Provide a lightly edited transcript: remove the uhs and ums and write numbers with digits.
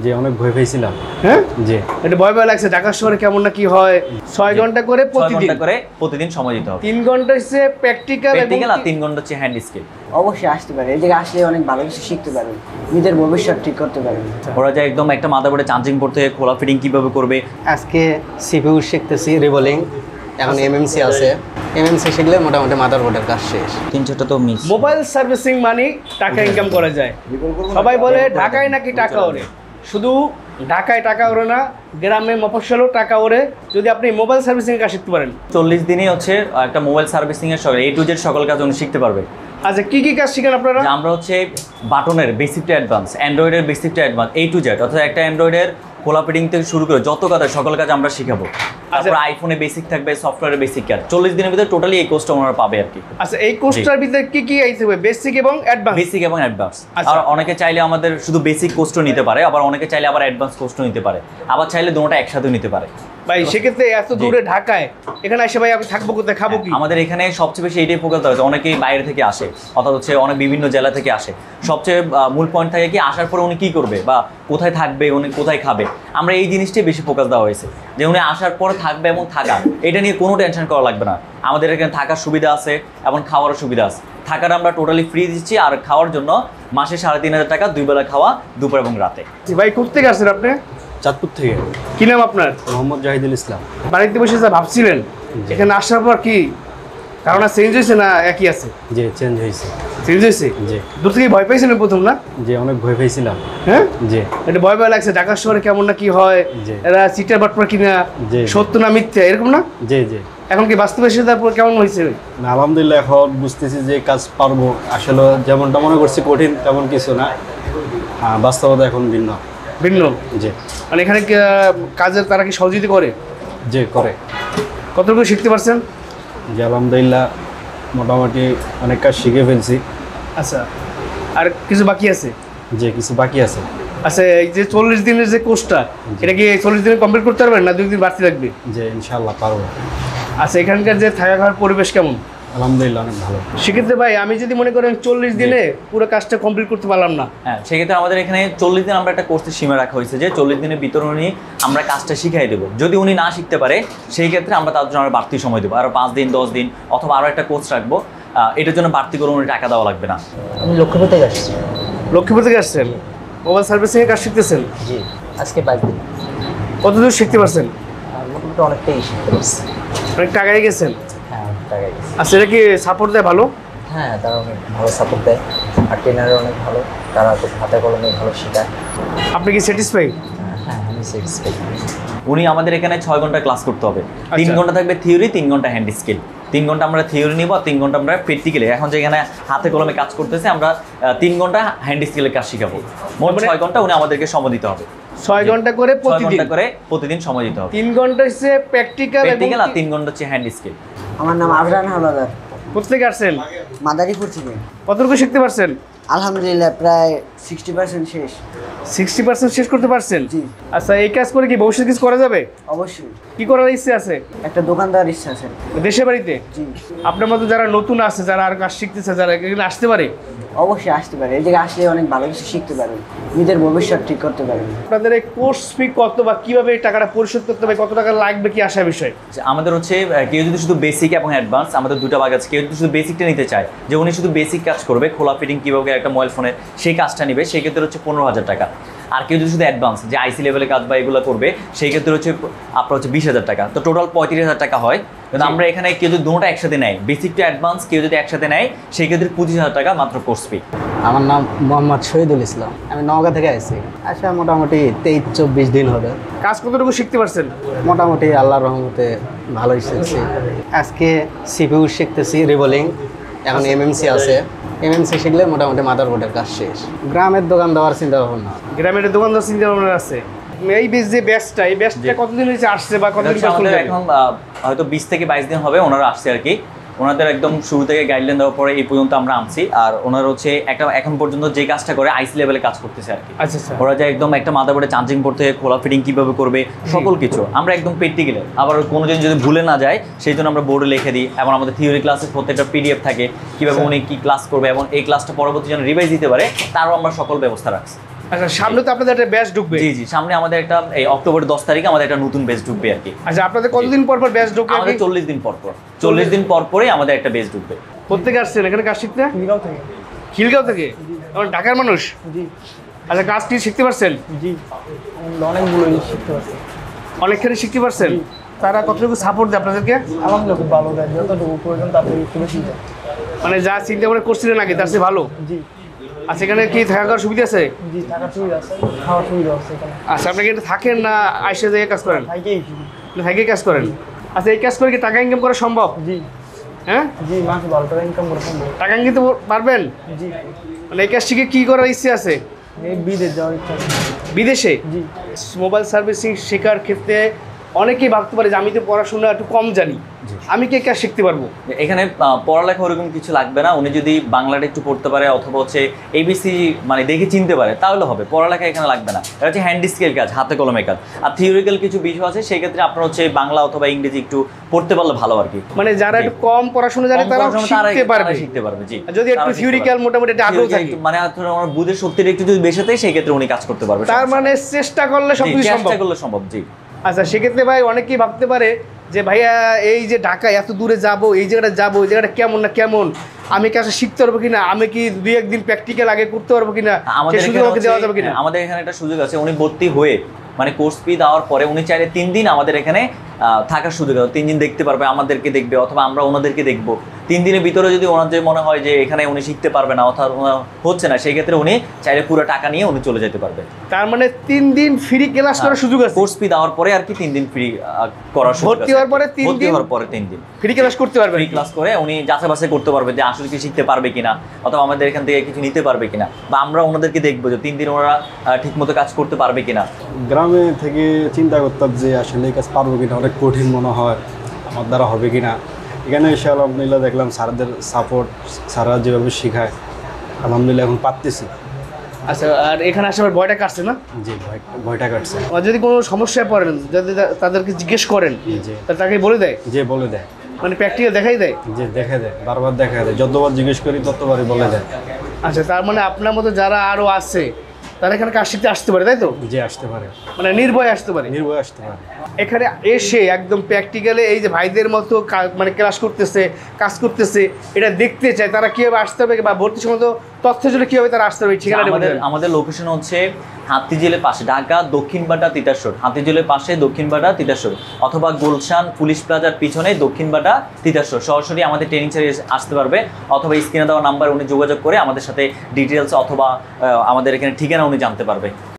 যে অনেক ভয় পেয়েছিলাম। হ্যাঁ জি। এটা ভয় লাগছে ঢাকা শহরে কেমন না কি হয়। 6 ঘন্টা করে প্রতিদিন সময় দিতে হবে। 3 ঘন্টা হচ্ছে প্র্যাকটিক্যাল আর 3 ঘন্টা হচ্ছে হ্যান্ড স্কিল। অবশ্যই আসতে পারে, এই জায়গায় আসলে অনেক ভালো কিছু শিখতে পারবেন, নিজের ভবিষ্যৎ ঠিক করতে পারবেন। ওরা যে একদম একটা মাদারবোর্ডে চার্জিং করতে, খোলা ফিটিং কিভাবে করবে। আজকে সিপিইউ শিখতেছি রিভলিং, এখন এমএমসি আছে। এমএমসি শিখলে মোটামুটি মাদারবোর্ডের কাজ শেষ। 3-4টা তো মিস। মোবাইল সার্ভিসিং মানে টাকা ইনকাম করা যায়। সবাই বলে ঢাকায় নাকি টাকা ওরে, শুধু ঢাকায় টাকা ওরে না, গ্রামে মফস্বলেও টাকা ওরে যদি আপনি মোবাইল সার্ভিসিং কাজ শিখতে পারেন। 40 দিনই হচ্ছে একটা মোবাইল সার্ভিসিং এর সকল A to Z সকল কাজ উনি শিখতে পারবে। আচ্ছা কি কি কাজ শিখেন আপনারা? আমরা হচ্ছে বাটনের বেসিক টু অ্যাডভান্স, অ্যান্ড্রয়েডের basic to advance, A to Z, অর্থাৎ একটা অ্যান্ড্রয়েডের খোলা ফিটিং থেকে শুরু করে যত কাজ সকল কাজ আমরা শিখাবো। তারপর আইফোনে বেসিক থাকবে, সফটওয়্যারের বেসিক কাজ। 40 দিনের ভিতরে টোটালি এই কোর্সটা ওনারা পাবে আর কি। আচ্ছা এই কোর্সটার ভিতরে কি কি আইতে হবে? বেসিক এবং অ্যাডভান্স। বেসিক এবং অ্যাডভান্স। আর অনেকে চাইলে আমাদের শুধু বেসিক কোর্সটা নিতে পারে, আবার অনেকে চাইলে আবার অ্যাডভান্স কোর্সটা নিতে পারে, আবার চাইলে দুটোটা একসাথে নিতে পারে। ভাই সেক্ষেত্রে এত দূরে ঢাকায় এখানে এসে ভাই আমি থাকবো কোথায়, খাবো কি? আমাদের এখানে সবচেয়ে বেশি এইটাই ফোকাস দেওয়া হচ্ছে, অনেকেই বাইরে থেকে আসে, অর্থাৎ হচ্ছে অনেক বিভিন্ন জেলা থেকে আসে। সবচেয়ে মূল পয়েন্ট থাকে কি আসার পরে উনি কী করবে বা কোথায় থাকবে, উনি কোথায় খাবে, আমরা এই জিনিসটাই বেশি ফোকাস দেওয়া হয়েছে যে উনি আসার পরে থাকবে এবং থাকা, এটা নিয়ে কোনো টেনশন করা লাগবে না। আমাদের এখানে থাকার সুবিধা আছে এবং খাওয়ারও সুবিধা আছে। থাকার আমরা টোটালি ফ্রি দিচ্ছি, আর খাওয়ার জন্য মাসে 3,500 টাকা, 2 বেলা খাওয়া, দুপুর এবং রাতে। ভাই কোথেকে আসছেন আপনি? চাঁদপুর থেকে। কি নাম আপনার? মোহাম্মদ জাহিদুল ইসলাম। বাড়িতে বসে যা ভাবছিলেন এখানে আসার পর কি ধারণা চেঞ্জ হয়েছে না একই আছে? যে চেঞ্জ হয়েছে। চেঞ্জ হয়েছে? জি। দূর থেকে ভয় পেয়েছিলেন প্রথম না? যে অনেক ভয় পেয়েছিলাম। হ্যাঁ জি। এটা ভয় লাগছে ঢাকা শহরে কেমন না কি হয়, জি। এরা চিটার বাটপার কিনা, জি। সত্য না মিথ্যা, এরকম না? জি জি। এখন কি বাস্তবে এসে তারপর কেমন হয়েছে? না, আলহামদুলিল্লাহ এখন বুঝতেছি যে কাজ পারবো। আসলে যেমনটা মনে করছি কঠিন তেমন কিছু না, বাস্তবতা এখন ভিন্ন। ভিন্ন? জি। মানে এখানে কাজের তারা কি সহযোগিতা করে? যে করে। কতটুকু শিখতে পারছেন? যে আলহামদুলিল্লাহ মোটামুটি অনেক কাজ শিখে ফেলছি। আচ্ছা আর কিছু বাকি আছে? যে কিছু বাকি আছে। আচ্ছা এই যে 40 দিনের যে কোর্সটা, এটা কি 40 দিনে কমপ্লিট করতে পারবেন না 2 দিন বাড়তি লাগবে? যে ইনশাআল্লাহ পারবো। আচ্ছা এখানকার যে থাকা খাওয়ার পরিবেশ কেমন? আলহামদুলিল্লাহ অনেক ভালো। সেক্ষেত্রে ভাই আমি যদি মনে করেন 40 দিনে পুরো কাজটা কমপ্লিট করতে পারলাম না, হ্যাঁ সেক্ষেত্রে আমাদের এখানে 40 দিন আমরা একটা কোর্সের সীমা রাখা হয়েছে যে 40 দিনের ভিতরে উনি আমরা কাজটা শিখাই দেবো। যদি উনি না শিখতে পারে সেই ক্ষেত্রে আমরা তার জন্য বাড়তি সময় দেবো, আরও 5 দিন 10 দিন অথবা আরও একটা কোর্স রাখবো। এটার জন্য বাড়তি করে উনি টাকা দেওয়া লাগবে না। আমি লক্ষ্মীপুর থেকে আসছি। লক্ষ্মীপুর থেকে আসছেন, মোবাইল সার্ভিসিং এর কাজ শিখতেছেন? জি, আজকে 5 দিন। কতদূর শিখতে পারছেন? মোটামুটি অনেকটাই শিখতে পারছি। অনেক টাকায় গেছেন? হ্যাঁ টাকা গেছে। আচ্ছা এটা কি সাপোর্ট দেয় ভালো? হ্যাঁ তারা অনেক ভালো সাপোর্ট দেয়, আর ট্রেনারও অনেক ভালো, তারা খুব হাতে কলমে ভালো শেখায়। আপনি কি স্যাটিসফাই? হ্যাঁ আমি স্যাটিসফাই। উনি আমাদের এখানে 6 ঘন্টা ক্লাস করতে হবে। 3 আচ্ছা। ঘন্টা থাকবে থিওরি, 3 ঘন্টা হ্যান্ড স্কিল। 3 ঘন্টা আমরা থিওরি নিব, 3 ঘন্টা আমরা প্র্যাকটিক্যালি, এখন যেখানে হাতে কলমে কাজ করতেছে আমরা 3 ঘন্টা হ্যান্ড স্কিলের কাজ শিখাবো। মোট 6 ঘন্টা উনি আমাদেরকে সময় দিতে হবে। 6 ঘন্টা করে 6 ঘন্টা করে প্রতিদিন সময় দিতে হবে। 3 ঘন্টা হচ্ছে প্র্যাকটিক্যাল আর 3 ঘন্টা হচ্ছে হ্যান্ড স্কিল। আমার নাম আবরান হাওলাদার। কোথা থেকে আসছেন? মাদারীপুর থেকে। কতটুকু শিখতে পারছেন? আলহামদুলিল্লাহ প্রায় 60% শেষ। 60% শেষ করতে পারছেন? জি। আচ্ছা এই কাজ করে কি ভবিষ্যতে কিছু করা যাবে? অবশ্যই। কি করার ইচ্ছে আছে? একটা দোকান দেওয়ার ইচ্ছা আছে। দেশে বাড়িতে? জি। আপনার মতো যারা নতুন আছে, যারা আর কাজ শিখতেছে, যারা এখানে আসতে পারে? অবশ্যই আসতে পারে, এই জায়গায় আসলে অনেক ভালো কিছু শিখতে পারবেন, নিজের ভবিষ্যৎ ঠিক করতে পারবেন। আপনাদের এই কোর্স ফি কত বা কিভাবে এই টাকাটা পরিশোধ করতে হবে, কত টাকা লাগবে, কি আসার বিষয়? আমাদের হচ্ছে কেউ যদি শুধু বেসিক এবং অ্যাডভান্স, আমাদের দুটো ভাগ আছে। কেউ যদি শুধু বেসিকটা নিতে চায়, যে উনি শুধু বেসিক কাজ করবে, খোলা ফিটিং কীভাবে একটা মোবাইল ফোনের সেই কাজটা নেবে, সেই ক্ষেত্রে হচ্ছে 15,000 টাকা। আর কেউ যদি শুধু অ্যাডভান্স যে আইসি লেভেলের কাজ বা এগুলো করবে, সেই ক্ষেত্রে হচ্ছে আপনার হচ্ছে 20,000 টাকা। তো টোটাল 35,000 টাকা হয়। কিন্তু আমরা এখানে কেউ যদি দুটোটা একসাথে নেয়, বেসিক টু অ্যাডভান্স কেউ যদি একসাথে নেয়, সেই ক্ষেত্রে 25,000 টাকা মাত্র কোর্স ফি। আমার নাম মোহাম্মদ শহীদুল ইসলাম, আমি নওগাঁ থেকে আসছি। আচ্ছা মোটামুটি 23-24 দিন হবে। কাজ কতটুকু শিখতে পারছেন? মোটামুটি আল্লাহর রহমতে ভালোই শিখছি। আজকে সিপিইউ শিখতেছি রিভলিং, এখন এমএমসি আছে। এমএমসি শিখলে মোটামুটি মাদারবোর্ডের কাজ শেষ। গ্রামের দোকান দেওয়ার চিন্তা ভাবনা। গ্রামের দোকানদার চিন্তা ভাবনা আছে। এই যে ব্যাচটা, এই ব্যাচটা কতদিন হয়েছে আসছে বা কতদিন পর চলে যাবে? এখন হয়তো 20 থেকে 22 দিন হবে ওনারা আসছে আর কি। ওনাদের একদম শুরু থেকে গাইডলাইন দেওয়ার পরে এই পর্যন্ত আমরা আনছি। আর ওনারা হচ্ছে একটা এখন পর্যন্ত যে কাজটা করে আইসি লেভেলে কাজ করতেছে আর কি। আচ্ছা আচ্ছা। ওরা যে একদম একটা মাদারবোর্ডে চার্জিং করতে, খোলা ফিটিং কিভাবে করবে, সকল কিছু আমরা একদম প্র্যাকটিক্যালি, আবার কোনো দিন যদি ভুলে না যায় সেই জন্য আমরা বোর্ডে লিখে দিই। এবং আমাদের থিওরি ক্লাসের প্রত্যেকটা পিডিএফ থাকে, কিভাবে উনি কি ক্লাস করবে এবং এই ক্লাসটা পরবর্তী যেন রিভাইজ দিতে পারে, তারও আমরা সকল ব্যবস্থা রাখছি। আচ্ছা, সামনে তো আপনাদের একটা ব্যাচ ঢুকবে। জি জি, সামনে আমাদের একটা এই অক্টোবর 10 তারিখে আমাদের একটা নতুন বেচ ঢুকবে আর কি। আচ্ছা, আপনাদের কতদিন পর পর ব্যাচ ঢুকবে? আমাদের 40 দিন পর পর, 40 দিন পর পরেই আমাদের একটা বেচ ঢুকবে। প্রত্যেকে আসছেন এখানে কাজ শিখতে? খিলগাঁও থেকে। খিলগাঁও থেকে? আমার ঢাকার মানুষ? জি আচ্ছা, কাজ কি শিখতে পারছেন? জি, অনেকগুলো শিখতে পারছি। অনেকখানি শিখতে পারছেন? তারা কতটুকু সাপোর্ট দেয় আপনাদেরকে? আলহামদুলিল্লাহ খুব ভালো দেয়, যতটুকু প্রয়োজন তার থেকে একটু বেশি দেয়। মানে যা চিন্তা করে করছিলেন আগে তার চেয়ে ভালো? জি আচ্ছা, এখানে কি থাকা খাওয়ার সুবিধা আছে? জি, থাকার সুবিধা আছে, খাওয়ার সুবিধা আছে এখানে। আচ্ছা, আপনি কি এটা থাকেন না আইসে যেয়ে কাজ করেন? থাকেই। থাকে কাজ করেন? আচ্ছা, এই কাজ করে কি টাকা ইনকাম করা সম্ভব? জি হ্যাঁ, জি, মাসে 12 টাকা ইনকাম করে সম্ভব। টাকা ইনকাম করতে পারবেন? জি, মানে এই কাজ শিখে কি করার ইচ্ছে আছে? এই বিদেশ যাওয়ার ইচ্ছা আছে। বিদেশে? জি মোবাইল সার্ভিসিং শেখার ক্ষেত্রে অনেকেই ভাবতে পারে যে আমি তো পড়াশোনা একটু কম জানি, আমি কি এই কাজ শিখতে পারবো? এখানে পড়ালেখা ওরকম কিছু লাগবে না। উনি যদি বাংলাটা একটু পড়তে পারে অথবা হচ্ছে এবিসি মানে দেখে চিনতে পারে তাহলে হবে, পড়ালেখা এখানে লাগবে না। এটা হচ্ছে হ্যান্ড স্কেল কাজ, হাতে কলমে কাজ। আর থিওরিক্যাল কিছু বিষয় আছে, সেই ক্ষেত্রে আপনার হচ্ছে বাংলা অথবা ইংরেজি একটু পড়তে পারলে ভালো আর কি। মানে যারা একটু কম পড়াশোনা জানে কম তারা পড়াশোনা শিখতে পারবে। জি। আর যদি একটু তারা শিখতে থিওরিক্যাল পারবে। মোটামুটি একটা আগ্রহ থাকে, মানে ধরুন আমার বুঝের শক্তিটা একটু যদি বেশি থাকে সেই ক্ষেত্রে উনি কাজ করতে পারবে। তার মানে চেষ্টা করলে জি, সবকিছু সম্ভব। চেষ্টা করলে সম্ভব। জি। আচ্ছা, সেক্ষেত্রে ভাই অনেকেই ভাবতে পারে যে ভাইয়া এই যে ঢাকায় এত দূরে যাব, এই জায়গাটা যাবো, এই জায়গাটা কেমন না কেমন, আমি কাজটা শিখতে পারবো কিনা, আমি কি 2-1 দিন প্র্যাকটিক্যাল আগে করতে পারবো কিনা, আমাদের সে সুযোগ এখানে আমাকে দেওয়া যাবে কিনা? আমাদের এখানে একটা সুযোগ আছে, উনি ভর্তি হয়ে মানে কোর্স ফি দেওয়ার পরে উনি চাইলে 3 দিন আমাদের এখানে থাকার সুযোগ আছে। 3 দিন দেখতে পারবে, আমাদেরকে দেখবে অথবা আমরা ওনাদেরকে দেখবো। 3 দিনের ভিতরে যদি ওনার যে মনে হয় যে এখানে উনি শিখতে পারবে না অথবা হচ্ছে না, সেই ক্ষেত্রে উনি চাইলে পুরো টাকা নিয়ে উনি চলে যেতে পারবে। তার মানে 3 দিন ফ্রি ক্লাস করার সুযোগ আছে? কোর্স ফি দেওয়ার পরে আর কি 3 দিন ফ্রি করার সুযোগ আছে। ভর্তি হওয়ার পরে 3 ভর্তি দিন হওয়ার পরে 3 দিন ফ্রি ক্লাস করতে পারবে? ফ্রি ক্লাস করে উনি যাচাই বাছাই করতে পারবে যে আসলে কি শিখতে পারবে কিনা অথবা আমাদের এখান থেকে কিছু নিতে পারবে কিনা, বা আমরা ওনাদেরকে দেখবো যে 3 দিন ওনারা ঠিকমতো কাজ করতে পারবে কিনা। গ্রামে থেকে চিন্তা করতাম যে আসলে এই কাজ পারবো কিনা, অনেক কঠিন মনে হয়, আমার দ্বারা হবে কিনা। এখানে এসে আলহামদুলিল্লাহ দেখলাম স্যারদের সাপোর্ট, স্যাররা যেভাবে শেখায় আলহামদুলিল্লাহ এখন পারতেছি। আচ্ছা, আর এখানে আসার ভয়টা কাটছে না? জি, ভয়টা কাটছে। আর যদি কোনো সমস্যায় পড়েন, যদি তাদেরকে জিজ্ঞেস করেন, জি। তাহলে তাকে বলে দেয়? যে বলে দেয়, মানে প্র্যাকটিক্যাল দেখাই দেয়? যে দেখে দেয়, বারবার দেখা দেয়, যতবার জিজ্ঞেস করি ততবারই বলে দেয়। আচ্ছা, তার মানে আপনার মতো যারা আরও আছে তারা এখানে কাজ শিখতে আসতে পারে, তাই তো? যে আসতে পারে, মানে নির্ভয় আসতে পারে, নির্ভয় আসতে পারে। এখানে এসে একদম প্র্যাকটিক্যালে এই যে ভাইদের মতো মানে ক্লাস করতেছে, কাজ করতেছে, এটা দেখতে চায়, তারা কীভাবে আসতে হবে বা ভর্তি সম্বন্ধ তথ্য জন্য কীভাবে তারা আসতে হবে, ঠিকানা আমাদের লোকেশন হচ্ছে হাতিঝিলের পাশে, ঢাকা দক্ষিণবাটা তিতাসর, হাতিঝিলের পাশে দক্ষিণবাটা তিতাসর, অথবা গুলশান পুলিশ প্লাজার পিছনে দক্ষিণবাটা তিতাসর। সরাসরি আমাদের ট্রেনিং সেন্টারে আসতে পারবে অথবা স্ক্রিনে দেওয়া নাম্বার উনি যোগাযোগ করে আমাদের সাথে ডিটেলস অথবা আমাদের এখানে ঠিকানা উনি জানতে পারবে।